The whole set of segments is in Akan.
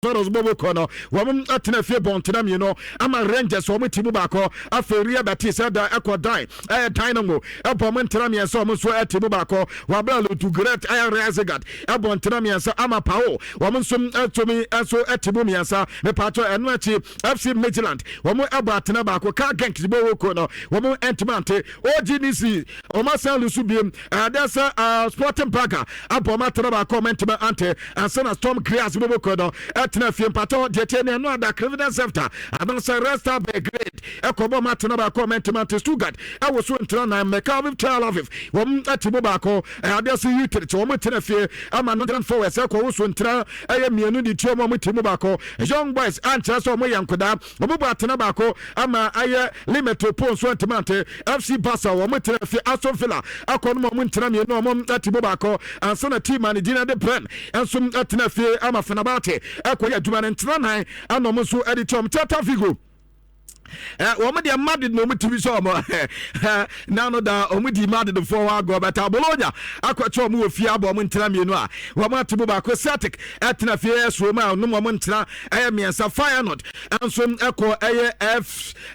Toros Bobo Kono, woman at Nefia Bontinam, you know, I'm a Rangers, woman Tibubako, a Feria Batista, Aqua Die, a Dynamo, a Bomentrami, and so much at Tibubako, Wabalu to Great Air Razagat, a Bontinami, and so Ama Pao, woman some to me, and so at Tibumiasa, the Pato and Machi, FC Midland, woman about Nabako, Car Gank, Bobo Kono, woman Antimante, OGDC, Omasa Lusubium, there's a Sporting Baga, a Bomatraba comment ante, and son of Tom Crias Bobo Kono, Fiam Pato, Jetania, no other criminal after. I don't say rest up a great. A Kobo Matanaba comment to Stuttgart. I was one turn and make out of Tel Aviv. One at Tibobacco, I just see you to the Tomatina. I'm another for a circle, Swintra. I am Yanu Tomo Timobaco, young boys, and Chasso Moyankoda, Obuba Tanabaco, Ama Aya, Limit to Pon Swantamante, FC Barça, or Mutrafi, Aston Villa, Akono Muntrami, no Mom at Tibobaco, and Son of Team and Dina de Pen, and some at Nafi, Ama Fanabate, Aqua Duman and Tranai, and Nomusu editor Tata Figo. Woman, they are mad at moment to be so more. Now, the Omidi mad at the 4 hour go, but Bologna, Aquacho move Fiabo Montamino, Wama Tibubaco Satic, Atna Fias, Roma, no Momentra, Amias, Fire Not, and some Echo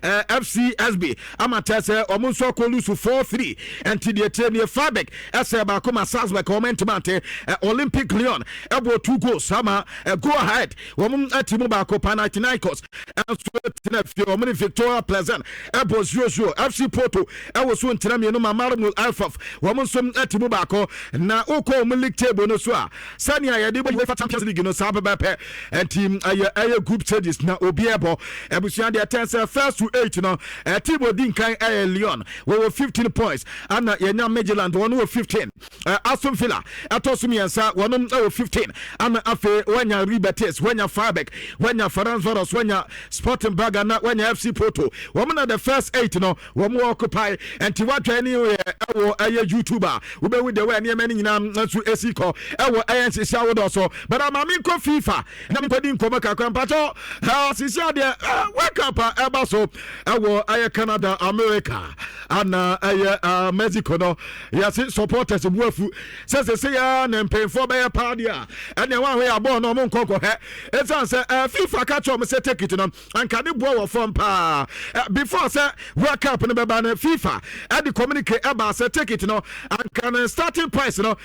FCSB, Amatesa, Omunso Colusu 4-3, and Tidia Fabric, Asabacoma Sasma Commentumante, Olympic Leon, Ebo 2 goals, Sama, go ahead, Woman at Tibubaco Panathinaikos, and so Victoria Pleasant, Apples Joshua, FC Porto, I was one Tramino Mamarmo Alpha, woman some Etibubaco, na Oko Milik Table no Swa, Sanya Yadiba Champions League no Sabape, and team Aya group stages na Obiabo, Ebusian de Tensa first to 8 no, Tibo Dinkai Aya Leon, we were 15 points, and Yana Magellan, 1 over 15, Aston Villa, Atosumi and Sa, 1 over 15, and Afe, when ya Ribetes, when ya Farbeck, when ya Faran Varos, when ya Sporting Bagana, when ya FC Porto, woman at the first 8 no, one more occupy, and to what anywhere, our YouTuber, we be with the way near many nam to Esico, our ANC showered also, but I'm a minko FIFA, and I'm putting Komaka Campato, house is there, wake up, Abaso, our Canada, America, and Mexico, no, yes, supporters of Wolfu, says the say, and pay for by a party, and the one way I born no more cocoa, it's answer, FIFA catch on, say take it to them, and can you blow from before say World Cup in the FIFA and the communicate about say take it no and can starting price no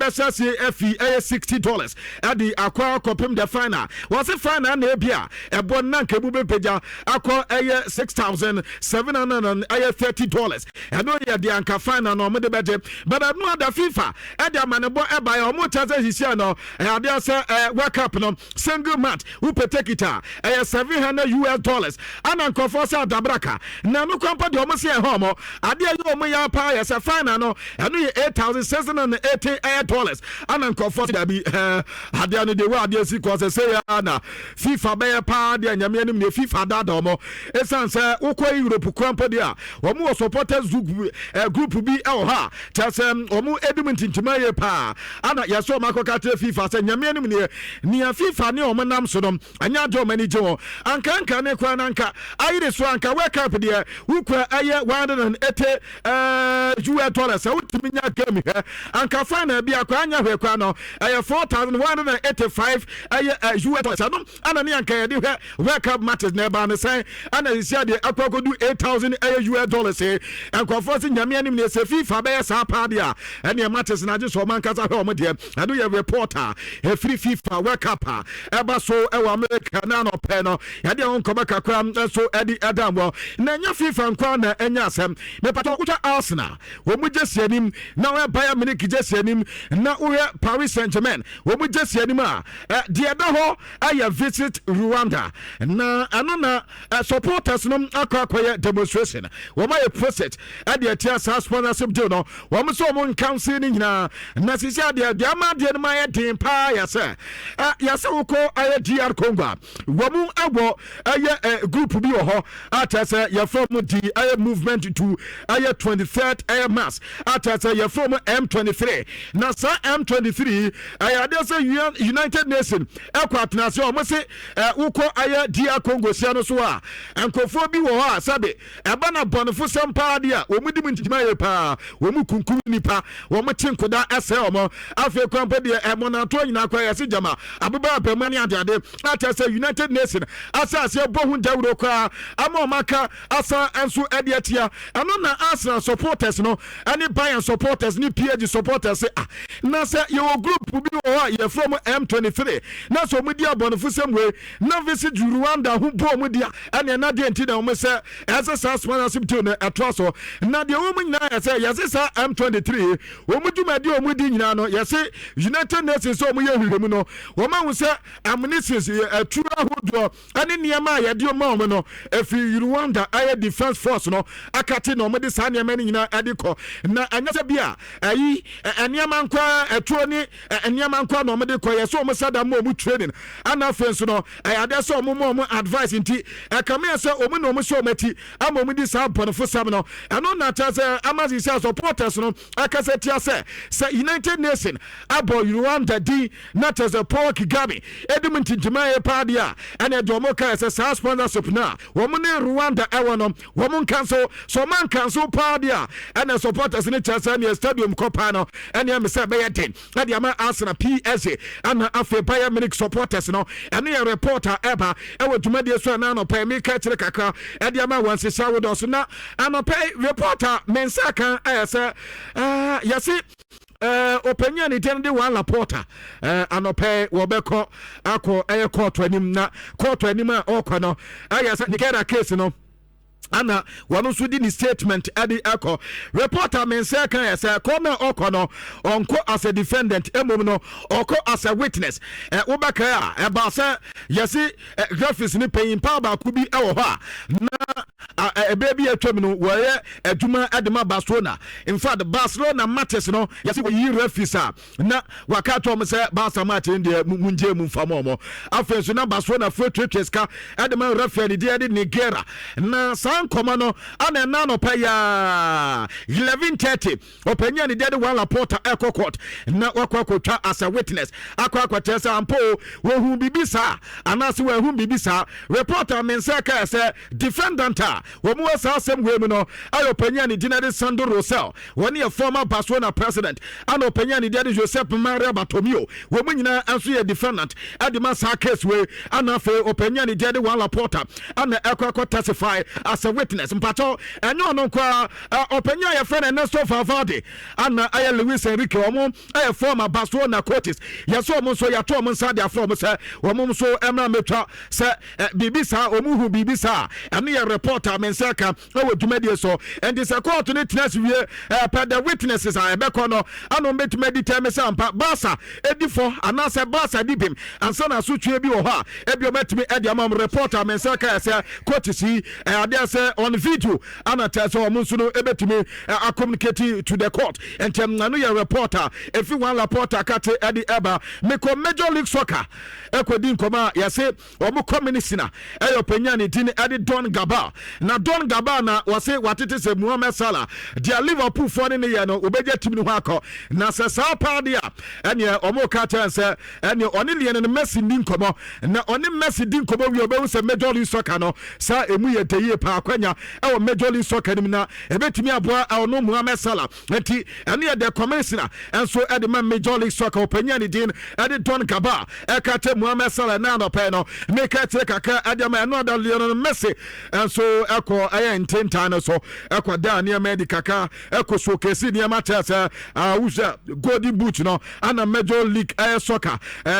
say FE $60 at the acquire compim the final was it final na bia e bon na nkebu be peja akọ $6,730 and no ya the anka final no me de beje but no the FIFA and the manebo e buy o mo chance hisia no and they say World Cup no single match who take it $700 and anko for say dabraka na no kwampa de o mo say home ade ayo o mo ya pa ya say final no and no $8,680 and anko for that be ade no de wa ade si ko say ya na FIFA be pa de anyame anim ne FIFA dada o mo esan say ukọ Europe kwampa de a o mo supporters group bi e o ha tell o mo ediment ntimaye pa ana ya so makoka te FIFA say anyame anim ne FIFA ne o mo nam so no anya do mani je wo anka ne kwa nanka ayire so anka wake up there ukwa aye $180 US utiminya game anka final bi akwa anya hwe kwa no aye $4,185 aye US no ana ne anka ye de wake up matches na ba ne say ana isia de akwa kodu $8,000 US anka for se nyame anim ne se FIFA be sa pa dia ene matches na je so man kasa hwe o mo de ado ye reporter free FIFA wake up eba so e wa America na no pe no ya de on koba kakra so edi Adamo na nya FIFA nkwa na enya asem me pato kuta Arsenal wo mu jesianim na we Bayern Munich jesianim na we Paris Saint-Germain wo mu jesianim a de da ho aya visit Rwanda na anona supporters no akwakoye demonstration wo ma e process e de tia sponsorship deal no wo mu so mo council ni nyina na sisi de ama de no ma ye din pa ya se wo ko aya DR Congo wo mu abo aya group bi wo ho ho atasa your from the air movement to air 23rd air mass atasa your from M23 na sa M23 aya dey say United Nations ekwatna se o mo se uko aya dia Congo sia no so a enkofo bi wo ha sabe eba na bonfo sempa dia o mu dim ntima ye pa o mu kunkum nipa o mu chinkoda ese o mo afi kwampa dia emo na to nyina kwa yesi jama abeba pemani ade atasa United Nations asa se bohu dawro kwa ama maka asa enso ediatia ano na Arsenal supporters no ani Bayern supporters ni PSG supporters na say your group bi wo ye from M23 na so mu dia bonfo semwe na visit Rwanda hu bo mu dia ani na de nti na mo say asa sponsorship to na atroso na de wo mu nyina ya say yes sa M23 wo mu duma de wo mu di nyina no yes United Nations so mu ye hwiremu no wo ma hu say ammunitions atura hodo ani niema ya de wo ma no efi Rwanda air defense force no akati no mo de sa niema ni nyina adiko na anyasa bia ayi niema nkwa atuo ni niema nkwa no mo de ko yes so mo sada mo mu training ana fence no ade so mo advice nti kame say omu no mo so mati ama omu di sa bonfo sam no eno na cha say amazi say supporters no akase tia say United Nations abo Rwanda di not as a Paul Gabi edumenti ntimaye padia ene domo ka say sa sponsorship na wo mo ne Rwanda ewo no wo mo cancel so man cancel padia ene supporters ni cha say ne stadium kopa no ene am say be den na dia ma Arsenal PSG ana afi Bayern Munich supporters no ene ya reporter eba ewo dwumade so na no pa me ka kire kakra e dia ma wan se shawo do so na anopa reporter mensa kan say yesi opinion ni ten de one reporter anopa wo be ko akọ court anim na court anim a okọ no ayasa nikera case no ana wano so di ni statement adi akọ reporter mensa kan say come okọ no onko as a defendant emom no okọ as a witness ubaka a Barça yesi graphics ni payin pa ba ku bi ewo ho na baby atwam no woye adwuma adema Barcelona in fact Barcelona matches no yesi wo yi refisa na wakato mo say Barça match ndi munje mu famo mo afenso na Barcelona footretes ka adema referee ni di Nhyira na nkoma no ana na no pa ya 11:30 openya ni dead one reporter echo court na wakwa as a witness akwa tesa ampo wo hu bibisa anase wo hu bibisa reporter mensa ka say defendant wo mu asa asem we mu no ayo openya ni dinade Sandro Rosell woni a former Barcelona president ana openya ni dead Josep Maria Bartomeu wo mu nyina anso ye defendant adima sa case we ana fe openya ni dead one reporter ana akwa testify as a witness mpato enyo no kwa openya ya friend Ernesto Valverde ana aya Luis Enrique omo aya former Barcelona coaches yaso omo so ya to omo sade afro say omo so emra metwa say bibisa omo hu bibisa ene ya reporter mensaka we dwumade so and this court ne tenas wie per the witnesses are ebeko no ano metuma determine say ampa Barca edifo ana say Barca dibim ansa na so tue bi wo ha ebi ometumi edi amam reporter mensaka say coaches ade say on video ana tell omo so no ebetumi communicate to the court and nanu ya reporter if you one reporter kate edi eba meko Major League Soccer ekwedi nkoma ya say omo communist-na openya ni din edi Don Gaba na Don Gaba na wase watete se Mohamed Salah dia Liverpool for ne ye no obeja tim ni ho akọ na se sa pa dia ene omo ka chen se ene oni liye ne Messi ni nkomo na oni Messi din nkomo wi obehu se Major League Soccer no sa emu ye teye pa akwanya Major League Soccer ni na ebetimi aboa ono Mohamed Salah enti ene de commissioner enso ede man Major League Soccer openya ni din ede Don Gaba ekate Mohamed Salah na no pe no make it kaka ede man no da Lionel Messi enso eko aya intenta no so eko da ne medikaka eko so kesi ne matasa uja golden boot no ana Major League Soccer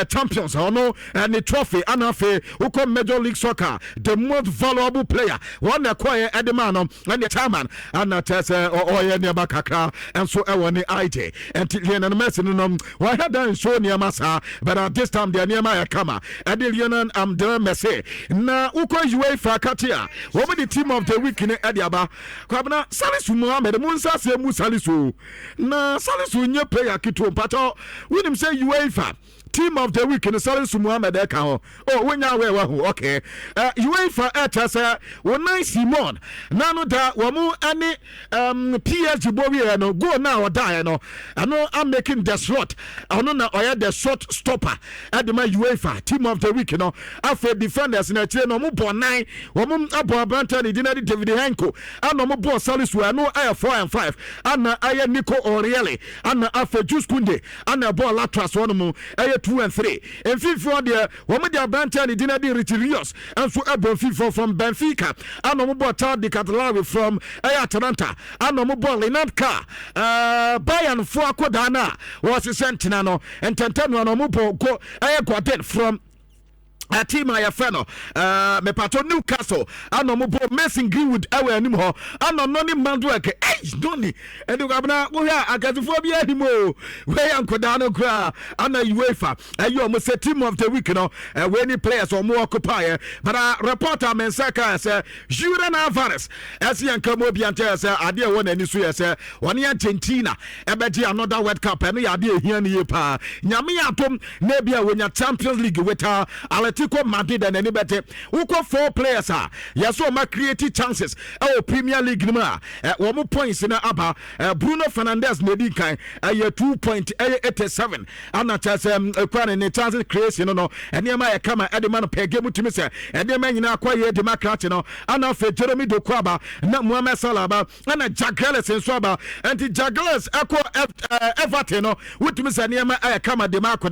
champions ono and trophy ana fe uko Major League Soccer the most valuable player one acquire edema no and the chairman ana tese oye ne bakaka enso ewo ne IT and Lionel Messi no wa had done show ne masa but at this time the niema ya kama and Lionel the Messi na uko UEFA katia wo the team of the week ne ediaba kwabna Salisu Mohammed Musa se Musa Salisu na Salisu nye player kito pato winim say UEFA team of the week in the Salisu Muhammad Eka. Oh, when you were okay. UEFA Etasa, one nice Simon. Nano da wamu any PSG Bobby no go now or die no. I know I'm making the slot. I know now I had the shot stopper at the UEFA team of the week, you know. After defenders in a chain no more 9, wamu abo abanta ni dinadi David Henko. And no more Salisu I know I 4 and 5. And I Nico Orieli. And after Juice Kunde. And a ball Latras one more 2 and 3. And FIFA there, wamu the abanta ni dinadi Richirios. And so Abo FIFA from Benfica. And no more Tad de Catalari from Atalanta. And no more Linat Car. Bayern for Kodana was a sentinel. And Tentano no more go Ayaquadet from a team I have me pato Newcastle, and no more Mason Greenwood, our anymore, and no noni Mandwork, Donny, and the governor, we are a Cataphobia anymore. Where Uncle Dano Gra, and a UEFA, and you almost a team of the week, you know, when he players or more occupy. But a reporter, Mensaka, says, Juran Alvarez, as young Camobian says, I dear one and Isuya, says, 1 year Argentina, Ebeti another World Cup, and the idea here in the Yapa. Yamiatum, Nebia, when your Champions League with her, Madrid and anybody who got 4 players are yes so my creative chances our Premier League ma 1 points in Abba Bruno Fernandes Medica 2.87 and that has a chances creation no and near come at the man per game to me say and the man you know acquire Democrat no and now for Jeremy Dokuaba na Mohamed Salaba and a Jack Ellis and Swaba and the Jaguars Everton no with me say near come at Demarco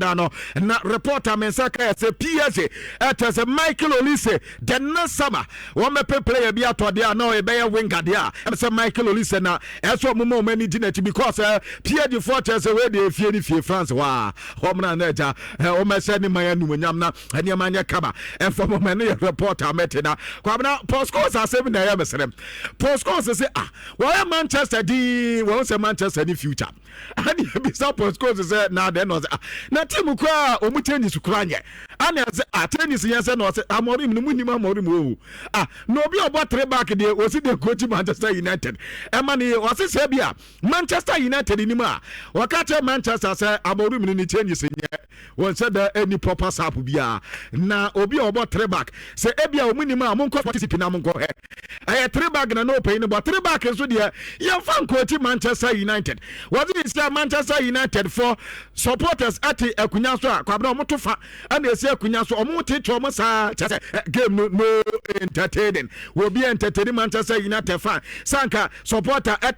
and na reporter Mensaka say PSG as a Michael Olise the next summer one me player be out there now a bear winger there and say Michael Olise na as one more many dinner because Pierre de Fortress away the fear France wa homna neja o me say ni man nu nyam na anya manya kaba and for moment reporter metina kwabna postcodes are 7 na ya mesrem postcodes say why Manchester di won say Manchester in future and be some postcodes say na then no na team kwa o mu change su kranye and tennis yes no say Amorim no munim Amorim o no be about 3 back there o see the coach Manchester United emani o say bia Manchester United ni ma o ka che Manchester say Amorim ni changes nye won say da any proper sap bia na obi about 3 back say e bia o munim a mon ko participate na mon ko he 3 back na no pay no but 3 back so there you fan coach Manchester United what is say Manchester United for supporters at akunya so kwabna o motofa and they say akunya so game no entertaining will be entertaining Manchester United fan sanka supporter at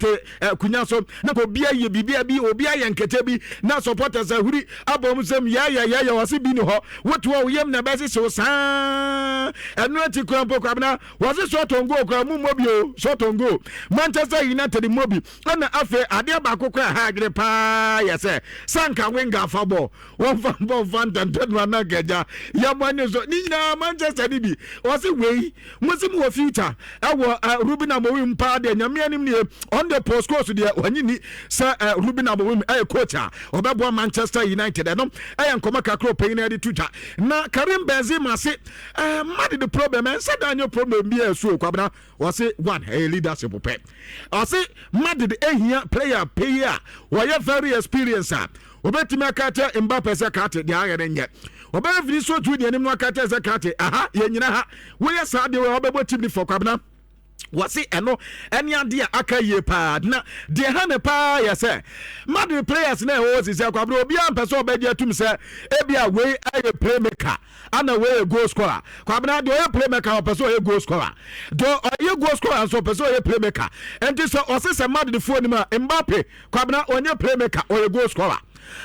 kunya so na ko bia ye bibia bi obi ayenkete bi na supporters ahuri abom sem ya wasi bi ni ho wotu wo yem na besi so sa enu ati kwampo kwabna wasi short on goal kwa mu mobi o short on goal Manchester United mobi na afa ade ba kokko ha agre pa yese sanka winga fa ball one fan ball fan dan na gaja ya mane so ni na Manchester ni bi o se wei musim wo future ewo Ruben Amorim pa de nyame anim ne on the post course de wanyi ni sa Ruben Amorim coach a obebo Manchester United no nkoma kakro pain na de tuta na Karim Benzema se mad the problem and said anyo problem bi so kwabna o se one leadership pe o se mad the ehia player payer wo ye very experienced obetimi akata Mbappe se kate de ayere nye obere fini so tu de anim no akata se kate ye nyina ha we ya sa de we obebo team ni for kwabna wasi eno eni ade aka ye pa na de ha ne pa ya se Madrid players na wo si se kwabna obi am person obedi atum se ebia we aye playmaker ana we goal scorer kwabna de oye playmaker person oye goal scorer do oye goal scorer so person oye playmaker enti so o se Madrid fo ni ma Mbappe kwabna onye playmaker oye goal scorer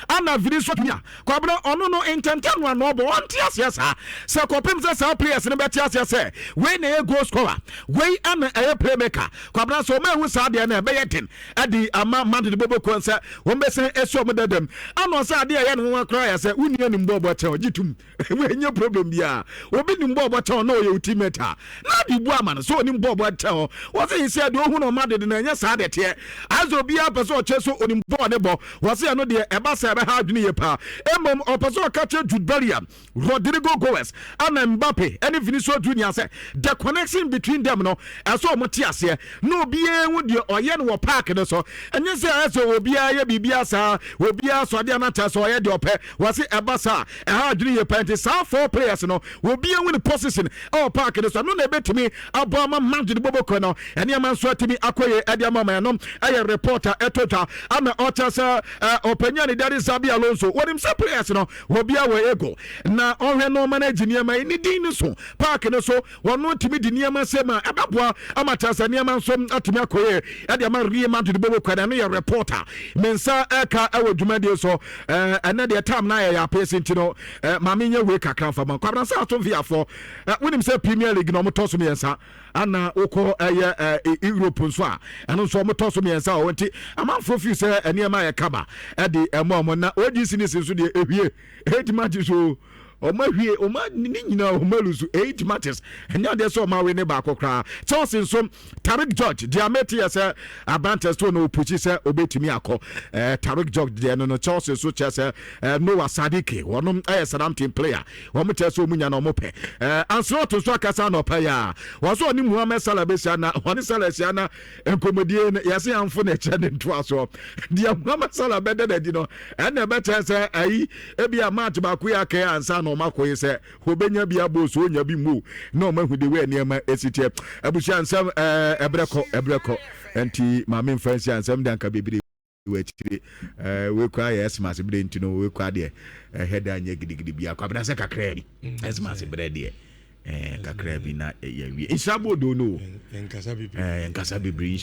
ana Vinicius Junior kwabna ono no intentano no bo on tias se kopem se players ne betias se we na e goal scorer we ana e playmaker kwabna so ma hu sa de na be yeten adi ama Madrid bobo konsa won be se eso mo dadam ana sa de ye no kra ya se uni ni mbo bo che ogitum we nye problem bia obi ni mbo bo che no ye ultimate na di bu ama no so ni mbo bo che o wo se se de ohun no Madrid na nya sa de te azo bia person che so oni mbo ne bo wo se no de eba Barça be ha dwene ye pa emom oposo kache Jude Bellingham Rodrigo Goes and Mbappe and Vinicius Junior say the connection between them no as o moti ase no bia wo de oye no park no so enye say as o bia ye bibia sa obia so de anata so oye de opɛ wase Barça ha dwene ye pa nti sa four players no obia win position o park no so no na betimi aboma Madrid boboko no ene man so atimi akoye ade amama no aye reporter etota ama otasa openya ni Daddy Zabi Alonso wonim say players no obia we ego na onhwe no manage niema ni din so park no so wono timi di niema sema ababoa amatasa niema so atimi akoye ade ama rie Madrid boboko na no ye reporter mensa eka ewo dwumade so ene de time na ya pese ntino mamenye we kakra fama kwabra sa ato via for wonim say Premier League no motoso miensa ana oko Europe nso a eno nso motoso miensa o nti amanfo fi say eniema ye kaba ade emo na ogisi ni senso de ehwie 8 matches so omahwie oma ni nyina omalusu 8 matches enya de so ma we ne ba kokra Chelsea nso Tariq George dia meti ya say Abantes to no puchi say obetimi akọ Tariq George de no Chelsea so Chelsea Noah Sadiki wonom Southampton player wo mete so munya na omope Anslot so akasa na opa ya wo so ni Mohamed Salah be sia na woni Salah sia na enkomodie ya se amfo na che ne nto aso dia Mohamed Salah be de di no na be che say ayi ebia match ba ku ya kai ansa no makoye se obenya bia boso onya bi mu na omahude we niema esitie abusia nsam ebreko enti mame mfansi ansam danka bebiri we chiri we kwa yes mas bre ntino we kwa de header anya gidigidi bia kwa bra se kakra bi yes mas bre de kakra bi na ya wi insabo do no enkasa bibiri